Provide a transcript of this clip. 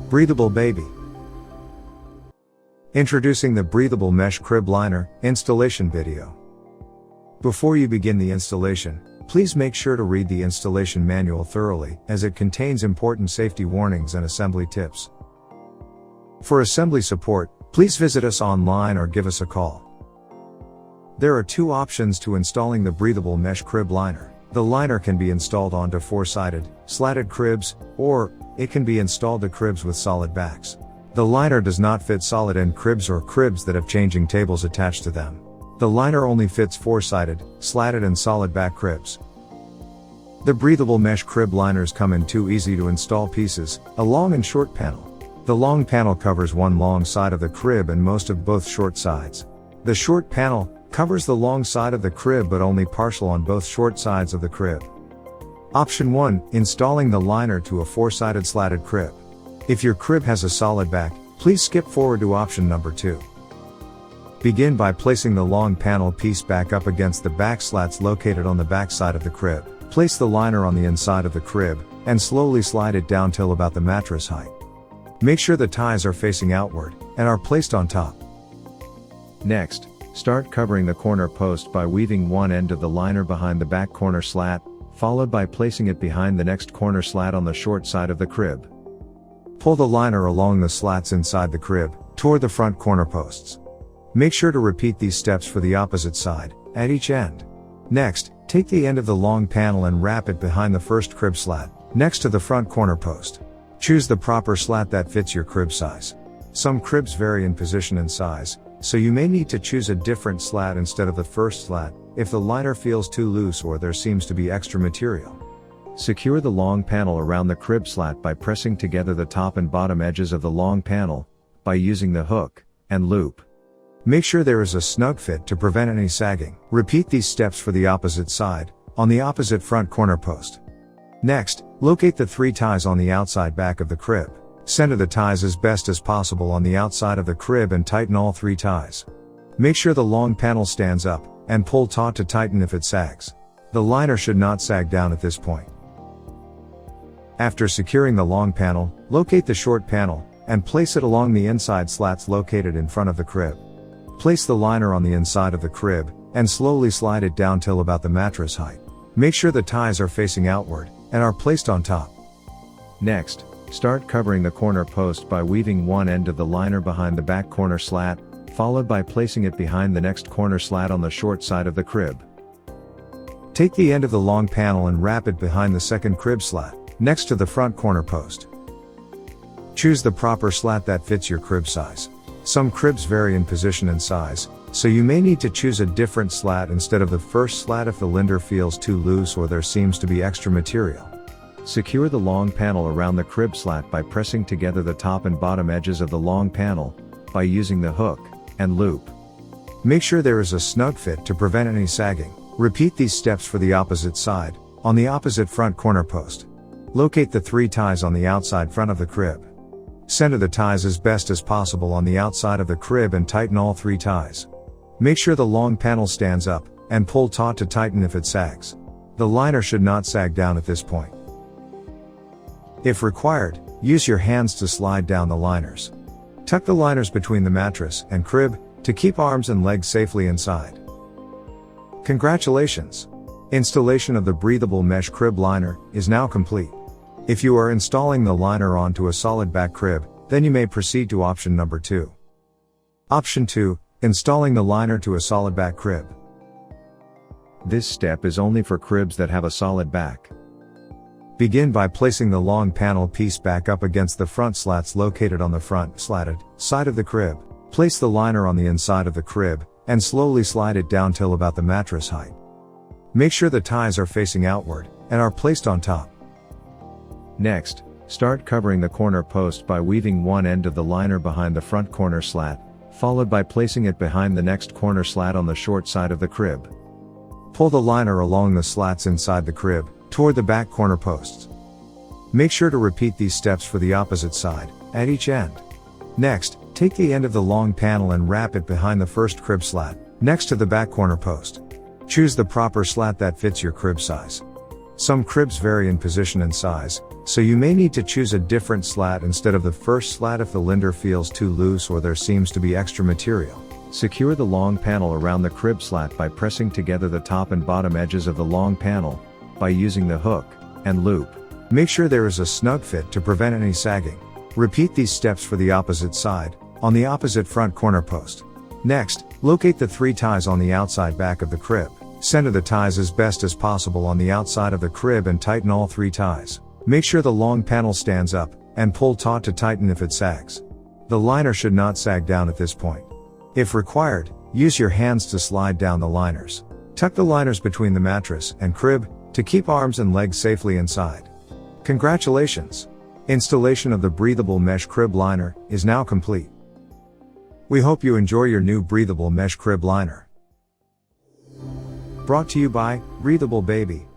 Breathable Baby. Introducing the Breathable Mesh Crib Liner installation video. Before you begin the installation, please make sure to read the installation manual thoroughly, as it contains important safety warnings and assembly tips. For assembly support, please visit us online or give us a call. There are two options to installing the Breathable Mesh Crib Liner. The liner can be installed onto four-sided, slatted cribs, or it can be installed to cribs with solid backs. The liner does not fit solid-end cribs or cribs that have changing tables attached to them. The liner only fits four-sided, slatted and solid back cribs. The Breathable Mesh Crib Liners come in two easy-to-install pieces, a long and short panel. The long panel covers one long side of the crib and most of both short sides. The short panel covers the long side of the crib but only partial on both short sides of the crib. Option 1. Installing the liner to a four-sided slatted crib. If your crib has a solid back, please skip forward to option number 2. Begin by placing the long panel piece back up against the back slats located on the back side of the crib. Place the liner on the inside of the crib, and slowly slide it down till about the mattress height. Make sure the ties are facing outward, and are placed on top. Next, start covering the corner post by weaving one end of the liner behind the back corner slat, followed by placing it behind the next corner slat on the short side of the crib. Pull the liner along the slats inside the crib, toward the front corner posts. Make sure to repeat these steps for the opposite side, at each end. Next, take the end of the long panel and wrap it behind the first crib slat, next to the front corner post. Choose the proper slat that fits your crib size. Some cribs vary in position and size, so you may need to choose a different slat instead of the first slat, if the liner feels too loose or there seems to be extra material. Secure the long panel around the crib slat by pressing together the top and bottom edges of the long panel, by using the hook and loop. Make sure there is a snug fit to prevent any sagging. Repeat these steps for the opposite side, on the opposite front corner post. Next, locate the 3 ties on the outside back of the crib. Center the ties as best as possible on the outside of the crib and tighten all 3 ties. Make sure the long panel stands up, and pull taut to tighten if it sags. The liner should not sag down at this point. After securing the long panel, locate the short panel, and place it along the inside slats located in front of the crib. Place the liner on the inside of the crib, and slowly slide it down till about the mattress height. Make sure the ties are facing outward, and are placed on top. Next, start covering the corner post by weaving one end of the liner behind the back corner slat, followed by placing it behind the next corner slat on the short side of the crib. Take the end of the long panel and wrap it behind the second crib slat, next to the front corner post. Choose the proper slat that fits your crib size. Some cribs vary in position and size, so you may need to choose a different slat instead of the first slat if the liner feels too loose or there seems to be extra material. Secure the long panel around the crib slat by pressing together the top and bottom edges of the long panel, by using the hook and loop. Make sure there is a snug fit to prevent any sagging. Repeat these steps for the opposite side, on the opposite front corner post. Locate the 3 ties on the outside front of the crib. Center the ties as best as possible on the outside of the crib and tighten all 3 ties. Make sure the long panel stands up, and pull taut to tighten if it sags. The liner should not sag down at this point. If required, use your hands to slide down the liners. Tuck the liners between the mattress and crib, to keep arms and legs safely inside. Congratulations! Installation of the Breathable Mesh Crib Liner is now complete. If you are installing the liner onto a solid back crib, then you may proceed to option number 2. Option 2. Installing the liner to a solid back crib. This step is only for cribs that have a solid back. Begin by placing the long panel piece back up against the front slats located on the front, slatted, side of the crib. Place the liner on the inside of the crib, and slowly slide it down till about the mattress height. Make sure the ties are facing outward, and are placed on top. Next, start covering the corner post by weaving one end of the liner behind the front corner slat, followed by placing it behind the next corner slat on the short side of the crib. Pull the liner along the slats inside the crib, toward the back corner posts. Make sure to repeat these steps for the opposite side, at each end. Next, take the end of the long panel and wrap it behind the first crib slat, next to the back corner post. Choose the proper slat that fits your crib size. Some cribs vary in position and size, so you may need to choose a different slat instead of the first slat if the liner feels too loose or there seems to be extra material. Secure the long panel around the crib slat by pressing together the top and bottom edges of the long panel, by using the hook and loop. Make sure there is a snug fit to prevent any sagging. Repeat these steps for the opposite side, on the opposite front corner post. Next, locate the 3 ties on the outside back of the crib. Center the ties as best as possible on the outside of the crib and tighten all 3 ties. Make sure the long panel stands up, and pull taut to tighten if it sags. The liner should not sag down at this point. If required, use your hands to slide down the liners. Tuck the liners between the mattress and crib, to keep arms and legs safely inside. Congratulations! Installation of the breathable mesh crib liner is now complete. We hope you enjoy your new breathable mesh crib liner. Brought to you by Breathable Baby.